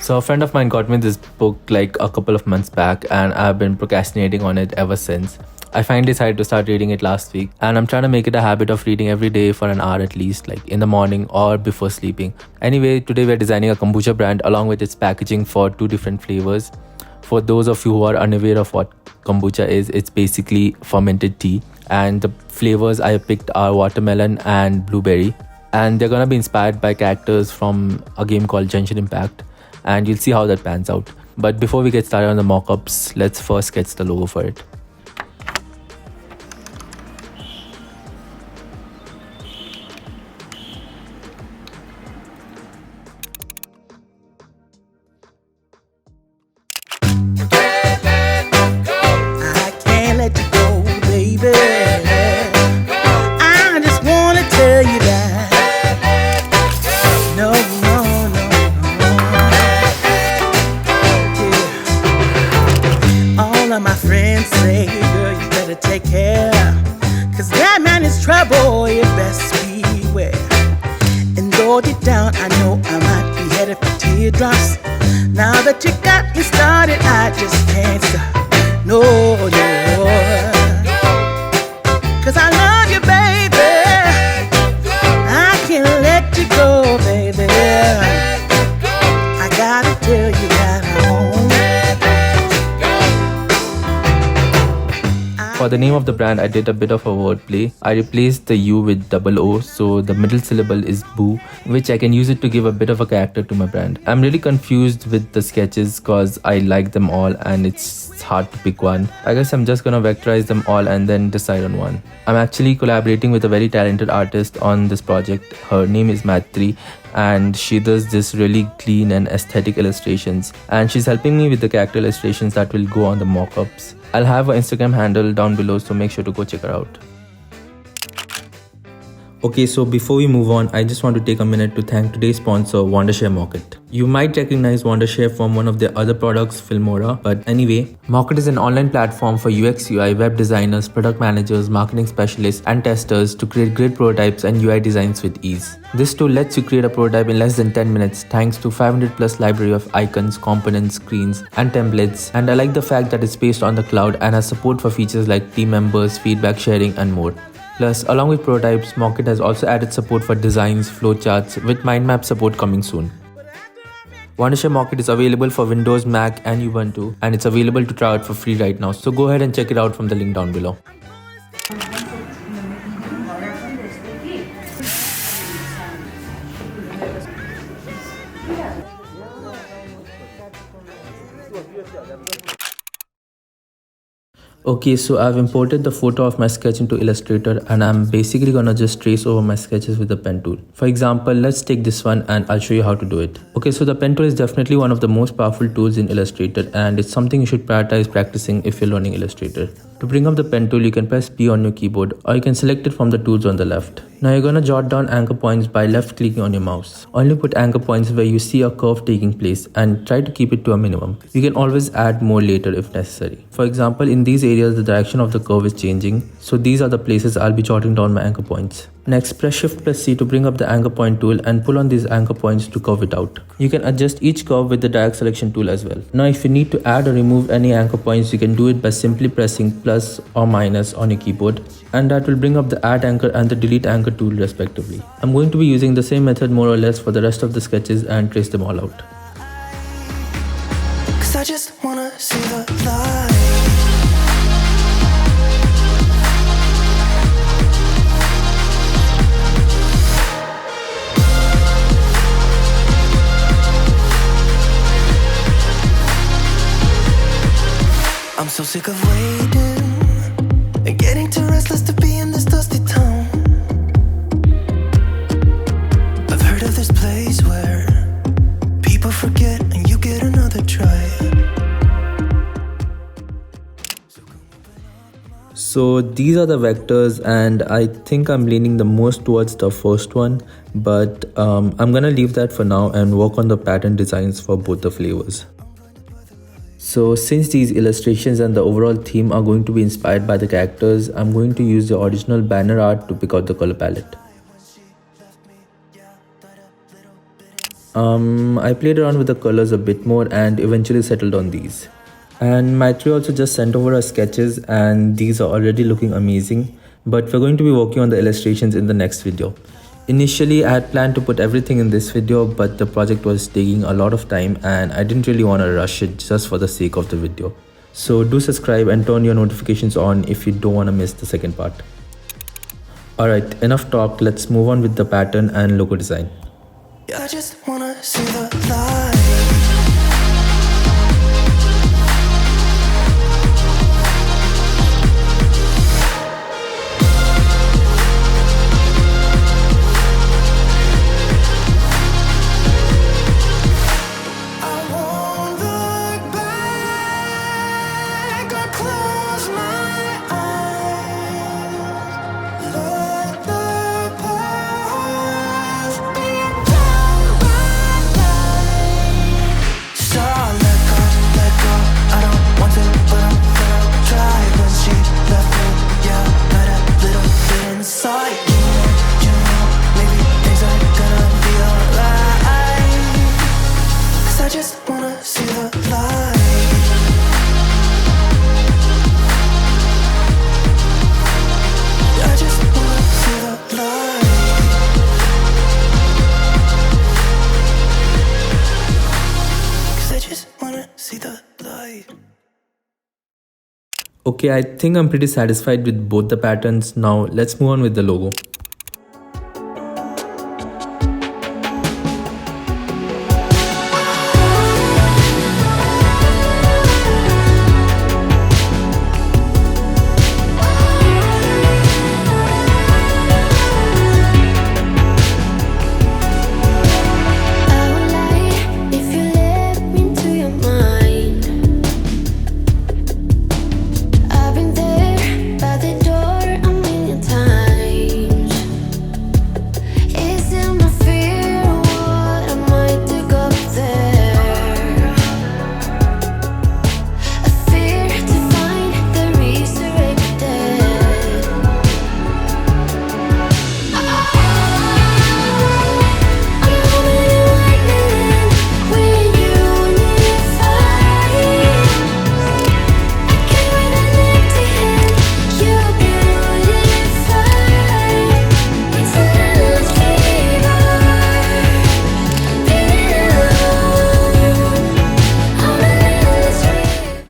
So a friend of mine got me this book like a couple of months back and I've been procrastinating on it ever since. I finally decided to start reading it last week and I'm trying to make it a habit of reading every day for an hour at least, like in the morning or before sleeping. Anyway, today we're designing a kombucha brand along with its packaging for two different flavors. For those of you who are unaware of what kombucha is, it's basically fermented tea and the flavors I picked are watermelon and blueberry, and they're gonna be inspired by characters from a game called Genshin Impact, and you'll see how that pans out. But before we get started on the mock-ups, let's first sketch the logo for it. Trouble, you best beware. And though deep down, I know I might be headed for teardrops. Now that you got me started, I just can't stop. No, no. Cause I love you, baby. I can't let you go, baby. I gotta tell you that I won't. For the name of the brand, I did a bit of a wordplay. I replaced the U with double O, so the middle syllable is boo, which I can use it to give a bit of a character to my brand. I'm really confused with the sketches cause I like them all and it's hard to pick one. I guess I'm just gonna vectorize them all and then decide on one. I'm actually collaborating with a very talented artist on this project. Her name is Matri and she does this really clean and aesthetic illustrations, and she's helping me with the character illustrations that will go on the mock-ups. I'll have her Instagram handle down below, so make sure to go check her out. Okay, so before we move on, I just want to take a minute to thank today's sponsor, Wondershare Market. You might recognize Wondershare from one of their other products, Filmora, but anyway, Market is an online platform for UX UI, web designers, product managers, marketing specialists, and testers to create great prototypes and UI designs with ease. This tool lets you create a prototype in less than 10 minutes thanks to 500 plus library of icons, components, screens, and templates. And I like the fact that it's based on the cloud and has support for features like team members, feedback sharing, and more. Plus, along with prototypes, Market has also added support for designs, flowcharts, with mind map support coming soon. Wondershare Market is available for Windows, Mac, and Ubuntu, and it's available to try out for free right now. So go ahead and check it out from the link down below. Okay, so I've imported the photo of my sketch into Illustrator and I'm basically gonna just trace over my sketches with the pen tool. For example, let's take this one and I'll show you how to do it. Okay, so the pen tool is definitely one of the most powerful tools in Illustrator and it's something you should prioritize practicing if you're learning Illustrator. To bring up the pen tool, you can press P on your keyboard or you can select it from the tools on the left. Now you're gonna jot down anchor points by left clicking on your mouse. Only put anchor points where you see a curve taking place and try to keep it to a minimum. You can always add more later if necessary. For example, in these areas the direction of the curve is changing, so these are the places I'll be jotting down my anchor points. Next, press Shift plus C to bring up the anchor point tool and pull on these anchor points to curve it out. You can adjust each curve with the direct selection tool as well. Now if you need to add or remove any anchor points, you can do it by simply pressing plus or minus on your keyboard, and that will bring up the add anchor and the delete anchor tool respectively. I'm going to be using the same method more or less for the rest of the sketches and trace them all out. I just wanna see the light. I'm so sick of waiting and getting too restless to be in this dusty town. I've heard of this place where people forget and you get another try. So these are the vectors and I think I'm leaning the most towards the first one, but I'm gonna leave that for now and work on the pattern designs for both the flavors. So since these illustrations and the overall theme are going to be inspired by the characters, I'm going to use the original banner art to pick out the color palette. I played around with the colors a bit more and eventually settled on these. And Maitri also just sent over her sketches and these are already looking amazing. But we're going to be working on the illustrations in the next video. Initially, I had planned to put everything in this video, but the project was taking a lot of time and I didn't really want to rush it just for the sake of the video. So do subscribe and turn your notifications on if you don't want to miss the second part. Alright, enough talk, let's move on with the pattern and logo design. I just wanna see the light. Okay, I think I'm pretty satisfied with both the patterns. Now let's move on with the logo.